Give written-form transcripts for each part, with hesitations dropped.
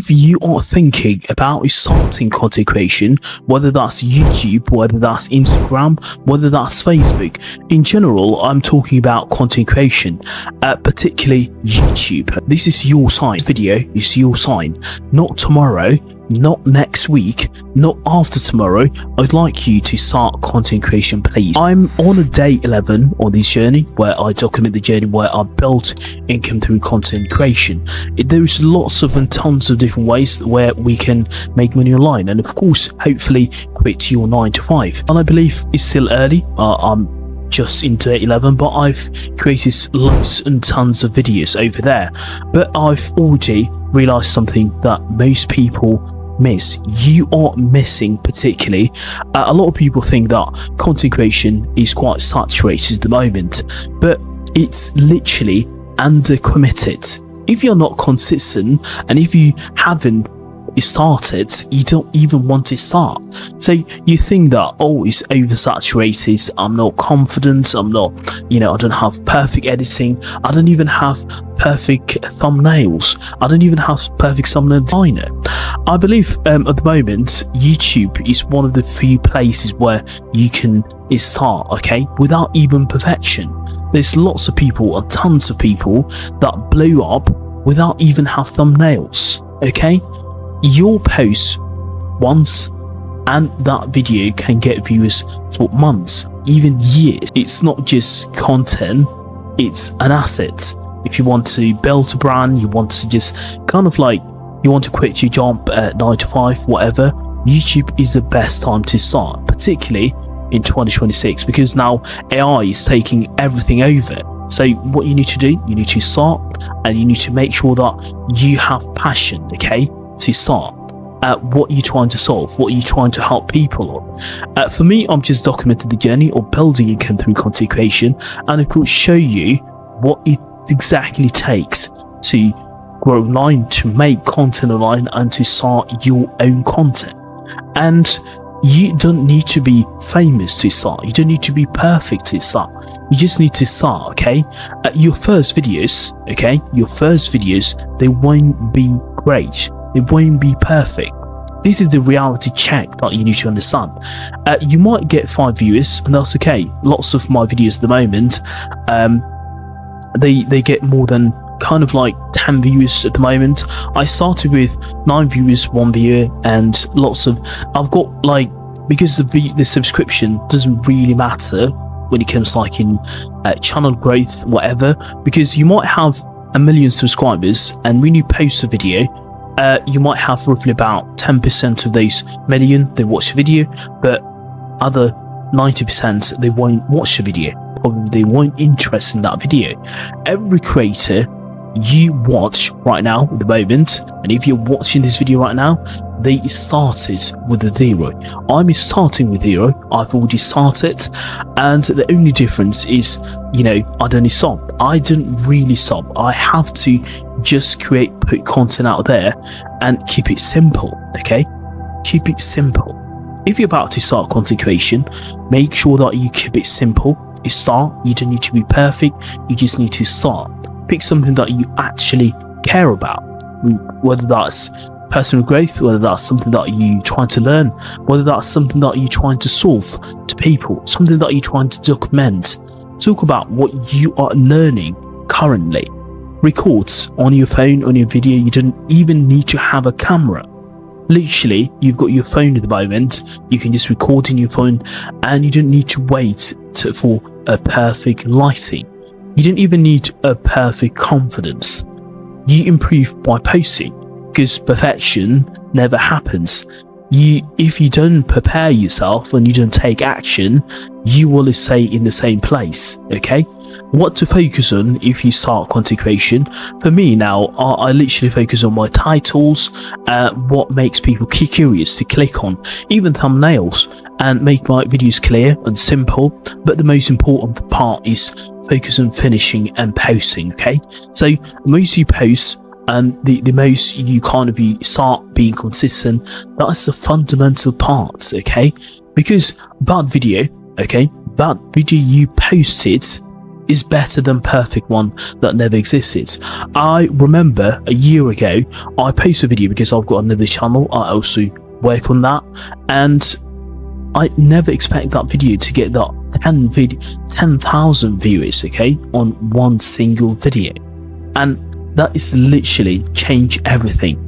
if you are thinking about starting content creation, whether that's YouTube, whether that's Instagram, whether that's Facebook, in general, I'm talking about content creation, particularly YouTube. This is your sign. This video is your sign. Not tomorrow, not next week, not after tomorrow. I'd like you to start content creation, please. I'm on a day 11 on this journey where I document the journey where I built income through content creation. There's lots of and tons of different ways where we can make money online, and of course, hopefully quit your 9 to 5. And I believe it's still early. I'm just in day 11, but I've created loads and tons of videos over there. But I've already realized something that most people miss. You are missing, particularly a lot of people think that content creation is quite saturated at the moment, but it's literally undercommitted. If you're not consistent and if you haven't started, you don't even want to start. So you think that, oh, it's oversaturated, I'm not confident, I'm not, I don't have perfect editing, I don't even have perfect thumbnails, I don't even have perfect thumbnail designer. I believe at the moment YouTube is one of the few places where you can start, okay, without even perfection. There's lots of people, or tons of people, that blow up without even have thumbnails, okay? Your post once and that video can get views for months, even years. It's not just content, it's an asset. If you want to build a brand, you want to just you want to quit your job at 9 to 5, whatever, YouTube is the best time to start, particularly in 2026, because now AI is taking everything over. So what you need to do, you need to start, and you need to make sure that you have passion, okay, to start at what you're trying to solve, what you're trying to help people on. For me, I'm just documenting the journey of building income through content creation, and I could show you what it exactly takes to grow online, to make content online, and to start your own content. And you don't need to be famous to start. You don't need to be perfect to start. You just need to start, okay? Your first videos, they won't be great. They won't be perfect. This is the reality check that you need to understand. You might get 5 viewers, and that's okay. Lots of my videos at the moment, they get more than 10 viewers at the moment. I started with 9 viewers, 1 viewer, and I've got because the subscription doesn't really matter when it comes in channel growth, whatever, because you might have 1 million subscribers, and when you post a video, you might have roughly about 10% of those million, they watch the video, but other 90% they won't watch the video. Probably they won't interest in that video. Every creator you watch right now at the moment, and if you're watching this video right now, they started with a 0. I'm starting with 0. I've already started, and the only difference is, I don't stop. I don't really stop. I have to just put content out there and keep it simple, okay? Keep it simple. If you're about to start content creation, make sure that you keep it simple. You start. You don't need to be perfect. You just need to start. Pick something that you actually care about, whether that's personal growth, whether that's something that you're trying to learn, whether that's something that you're trying to solve to people, something that you're trying to document. Talk about what you are learning currently. Records on your phone, on your video. You don't even need to have a camera. Literally, you've got your phone at the moment. You can just record in your phone, and you don't need to wait for a perfect lighting. You don't even need a perfect confidence. You improve by posting, because perfection never happens. If you don't prepare yourself and you don't take action, you will stay in the same place, okay? What to focus on if you start content creation? For me now, I literally focus on my titles, what makes people curious to click on, even thumbnails, and make my videos clear and simple. But the most important part is focus on finishing and posting, okay? So the most you post, and the most you start being consistent, that's the fundamental part, okay? Because bad video you posted is better than perfect one that never existed. I remember a year ago, I posted a video because I've got another channel. I also work on that, and I never expect that video to get that 10,000 viewers, okay, on one single video. And that is literally changed everything.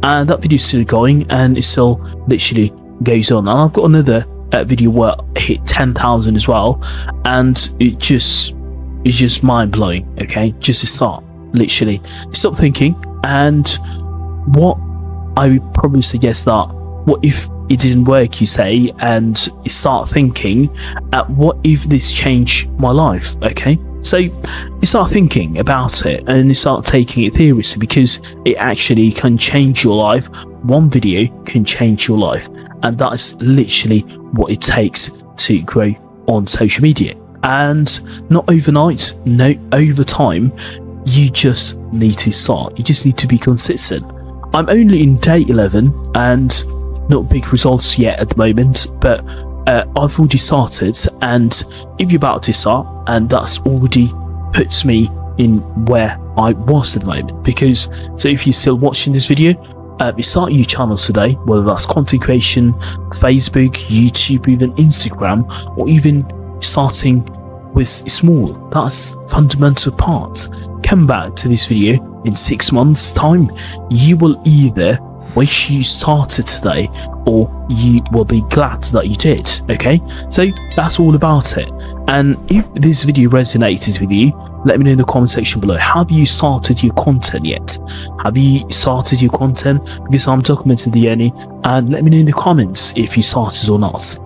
And that video is still going, and it still literally goes on. And I've got another video where I hit 10,000 as well, and it's just mind-blowing, okay? Just to start, literally. Stop thinking, and what I would probably suggest that, what if it didn't work, you say, and you start thinking, what if this changed my life, okay? So you start thinking about it, and you start taking it seriously, because it actually can change your life. One video can change your life, and that is literally what it takes to grow on social media. And not overnight, no, over time. You just need to start. You just need to be consistent. I'm only in day 11, and not big results yet at the moment, but I've already started. And if you're about to start, and that's already puts me in where I was at the moment. Because, so if you're still watching this video, you start your channel today, whether that's content creation, Facebook, YouTube, even Instagram, or even starting with small. That's fundamental part. Come back to this video in 6 months time. You will either wish you started today, or you will be glad that you did, okay? So that's all about it. And if this video resonated with you, let me know in the comment section below. Have you started your content yet? Have you started your content? Because I'm documenting the journey, and let me know in the comments if you started or not.